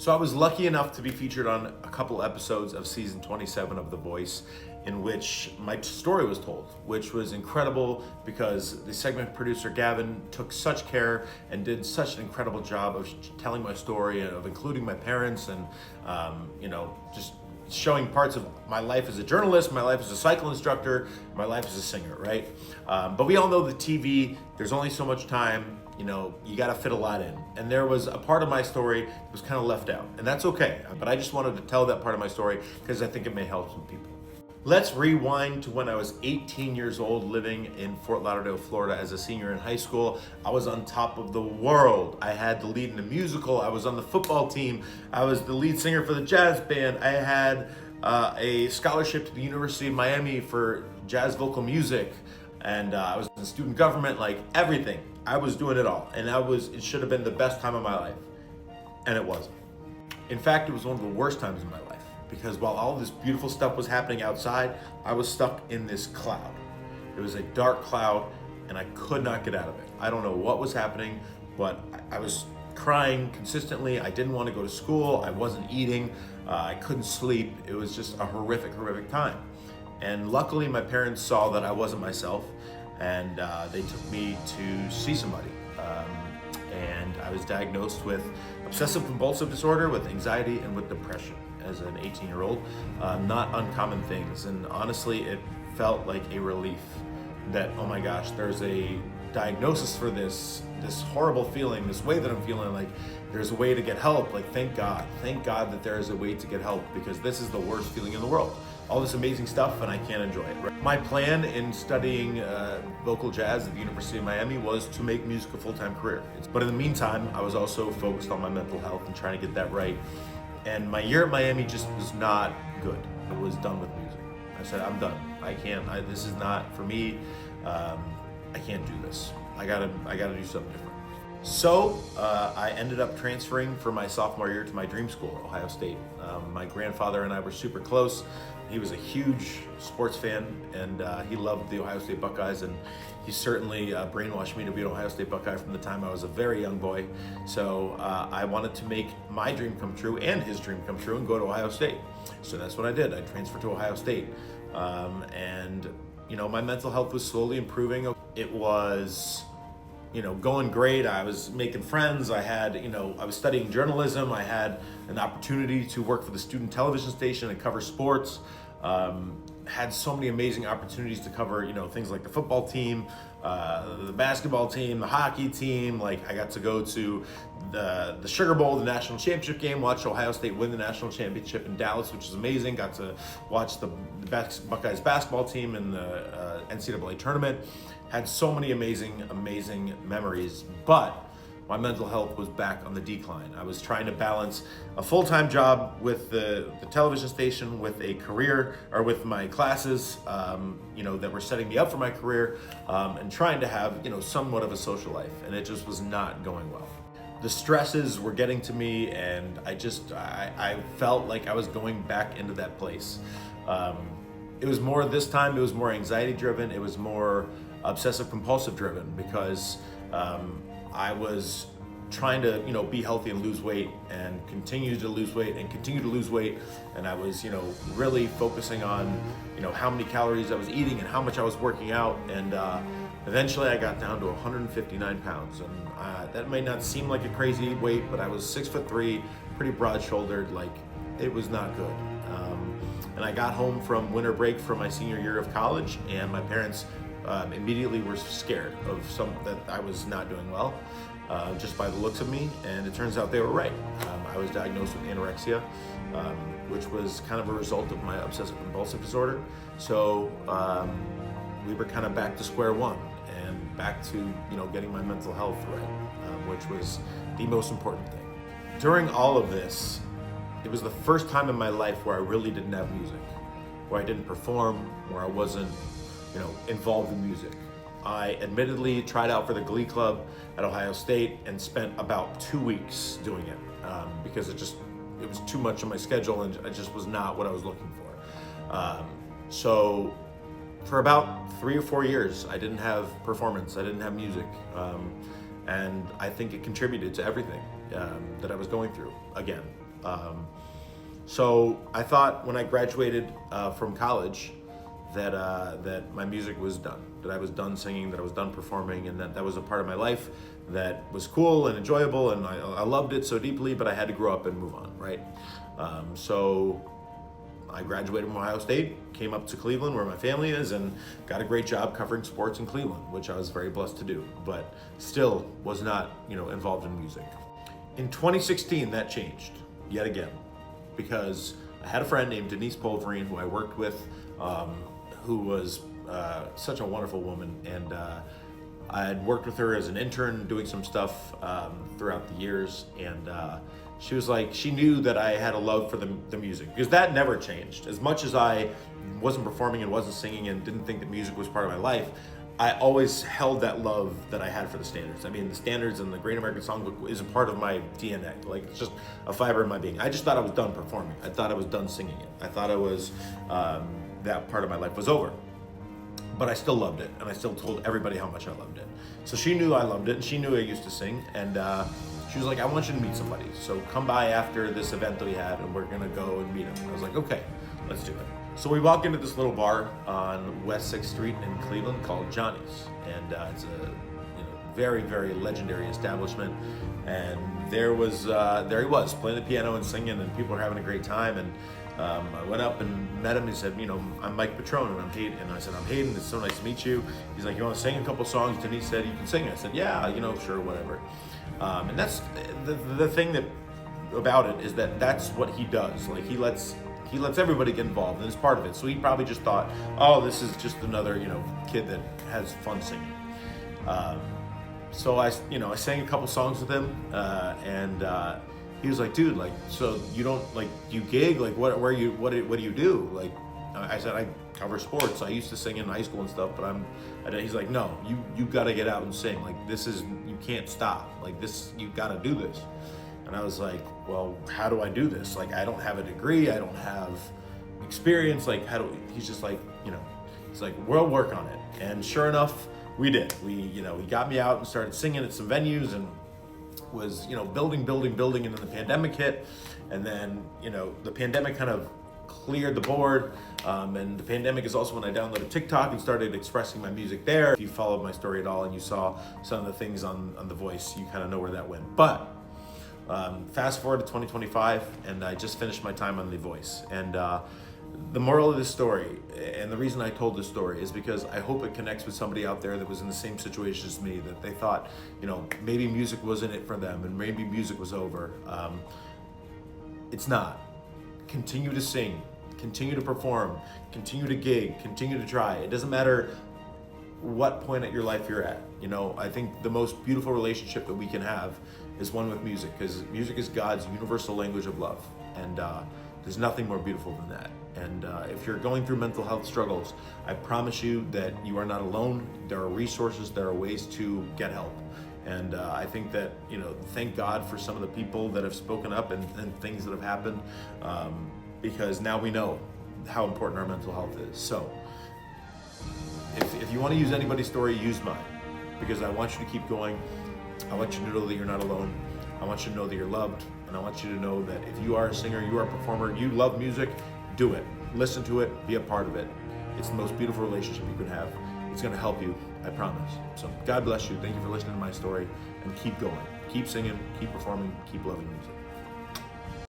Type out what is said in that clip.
So I was lucky enough to be featured on a couple episodes of season 27 of The Voice, in which my story was told, which was incredible because the segment producer Gavin took such care and did such an incredible job of telling my story and of including my parents and just showing parts of my life as a journalist, my life as a cycle instructor, my life as a singer, right? But we all know the TV, there's only so much time, you gotta fit a lot in. And there was a part of my story that was kind of left out, and that's okay. But I just wanted to tell that part of my story because I think it may help some people. Let's rewind to when I was 18 years old, living in Fort Lauderdale, Florida as a senior in high school. I was on top of the world. I had the lead in a musical. I was on the football team. I was the lead singer for the jazz band. I had a scholarship to the University of Miami for jazz vocal music. And I was in student government, like everything. I was doing it all. And it should have been the best time of my life. And it wasn't. In fact, it was one of the worst times in my life. Because while all this beautiful stuff was happening outside, I was stuck in this cloud. It was a dark cloud and I could not get out of it. I don't know what was happening, but I was crying consistently. I didn't want to go to school. I wasn't eating. I couldn't sleep. It was just a horrific, horrific time. And luckily my parents saw that I wasn't myself and they took me to see somebody. And I was diagnosed with obsessive compulsive disorder, with anxiety, and with depression as an 18-year-old. Not uncommon things. And honestly, it felt like a relief that, oh my gosh, there's a diagnosis for this horrible feeling, this way that I'm feeling, like there's a way to get help. Like, thank God that there is a way to get help, because this is the worst feeling in the world. All this amazing stuff and I can't enjoy it. Right? My plan in studying vocal jazz at the University of Miami was to make music a full-time career. But in the meantime, I was also focused on my mental health and trying to get that right. And my year at Miami just was not good. I was done with music. I said, I'm done. This is not for me. I can't do this. I gotta do something different. So I ended up transferring for my sophomore year to my dream school, Ohio State. My grandfather and I were super close. He was a huge sports fan, and he loved the Ohio State Buckeyes, and he certainly brainwashed me to be an Ohio State Buckeye from the time I was a very young boy. So I wanted to make my dream come true and his dream come true and go to Ohio State. So that's what I did. I transferred to Ohio State. My mental health was slowly improving. It was going great. I was making friends. I was studying journalism. I had an opportunity to work for the student television station and cover sports. Had so many amazing opportunities to cover, things like the football team, the basketball team, the hockey team. Like, I got to go to the Sugar Bowl, the national championship game, watch Ohio State win the national championship in Dallas, which is amazing. Got to watch the Buckeyes basketball team in the NCAA tournament. Had so many amazing, amazing memories, but my mental health was back on the decline. I was trying to balance a full-time job with the television station, with a career, or with my classes, that were setting me up for my career, and trying to have, somewhat of a social life, and it just was not going well. The stresses were getting to me, and I felt like I was going back into that place. It was more anxiety driven. It was more obsessive compulsive driven, because I was trying to be healthy and lose weight, and continue to lose weight, and I was really focusing on how many calories I was eating and how much I was working out, and eventually I got down to 159 pounds, and that may not seem like a crazy weight, but I was 6'3", pretty broad-shouldered. Like, it was not good. And I got home from winter break from my senior year of college, and my parents immediately were scared of that I was not doing well, just by the looks of me, and it turns out they were right. I was diagnosed with anorexia, which was kind of a result of my obsessive compulsive disorder. So we were kind of back to square one, and back to getting my mental health right, which was the most important thing. During all of this, it was the first time in my life where I really didn't have music, where I didn't perform, where I wasn't involved in music. I admittedly tried out for the Glee Club at Ohio State and spent about 2 weeks doing it, because it was too much on my schedule, and it just was not what I was looking for. So for about 3 or 4 years, I didn't have performance, I didn't have music, and I think it contributed to everything that I was going through. Again, So I thought when I graduated from college that that my music was done, that I was done singing, that I was done performing, and that was a part of my life that was cool and enjoyable, and I loved it so deeply. But I had to grow up and move on, right? So I graduated from Ohio State, came up to Cleveland where my family is, and got a great job covering sports in Cleveland, which I was very blessed to do, but still was not, involved in music. In 2016, that changed yet again, because I had a friend named Denise Polverine who I worked with, who was such a wonderful woman, and I had worked with her as an intern doing some stuff throughout the years, and she was like, she knew that I had a love for the music, because that never changed. As much as I wasn't performing and wasn't singing and didn't think that music was part of my life, I always held that love that I had for the standards. I mean, the standards and the Great American Songbook is a part of my DNA. Like, it's just a fiber in my being. I just thought I was done performing. I thought I was done singing it. I thought I was, that part of my life was over. But I still loved it, and I still told everybody how much I loved it. So she knew I loved it, and she knew I used to sing, and she was like, I want you to meet somebody. So come by after this event that we had, and we're gonna go and meet him. I was like, okay, let's do it. So we walk into this little bar on West 6th Street in Cleveland called Johnny's, and it's a very, very legendary establishment. And there he was playing the piano and singing, and people were having a great time. And I went up and met him. He said, I'm Mike Petrone, and I'm Hayden. And I said, I'm Hayden. It's so nice to meet you. He's like, you want to sing a couple songs? And he said, you can sing. I said, yeah, sure, whatever. And that's the thing about it is that that's what he does. Like, he lets everybody get involved, and it's part of it. So he probably just thought, oh, this is just another kid that has fun singing. So I sang a couple songs with him, and he was like, dude, like, so you don't, like, you gig, like, what do you do? Like, I said, I cover sports. I used to sing in high school and stuff, but he's like, no, you got to get out and sing. Like, you can't stop. Like, you got to do this. And I was like, well, how do I do this? Like, I don't have a degree. I don't have experience. Like, he's just like, he's like, we'll work on it. And sure enough, we did. He got me out and started singing at some venues, and was, building, and then the pandemic hit. And then, the pandemic kind of cleared the board. And the pandemic is also when I downloaded TikTok and started expressing my music there. If you followed my story at all and you saw some of the things on The Voice, you kind of know where that went. But fast forward to 2025, and I just finished my time on The Voice. And the moral of this story, and the reason I told this story, is because I hope it connects with somebody out there that was in the same situation as me, that they thought, maybe music wasn't it for them, and maybe music was over. It's not. Continue to sing, continue to perform, continue to gig, continue to try. It doesn't matter what point at your life you're at. I think the most beautiful relationship that we can have is one with music, because music is God's universal language of love, and there's nothing more beautiful than that. And if you're going through mental health struggles, I promise you that you are not alone. There are resources, there are ways to get help. And I think that, thank God for some of the people that have spoken up and things that have happened, because now we know how important our mental health is. So if you want to use anybody's story, use mine, because I want you to keep going. I want you to know that you're not alone. I want you to know that you're loved. And I want you to know that if you are a singer, you are a performer, you love music, do it. Listen to it, be a part of it. It's the most beautiful relationship you can have. It's going to help you, I promise. So God bless you. Thank you for listening to my story, and keep going. Keep singing, keep performing, keep loving music.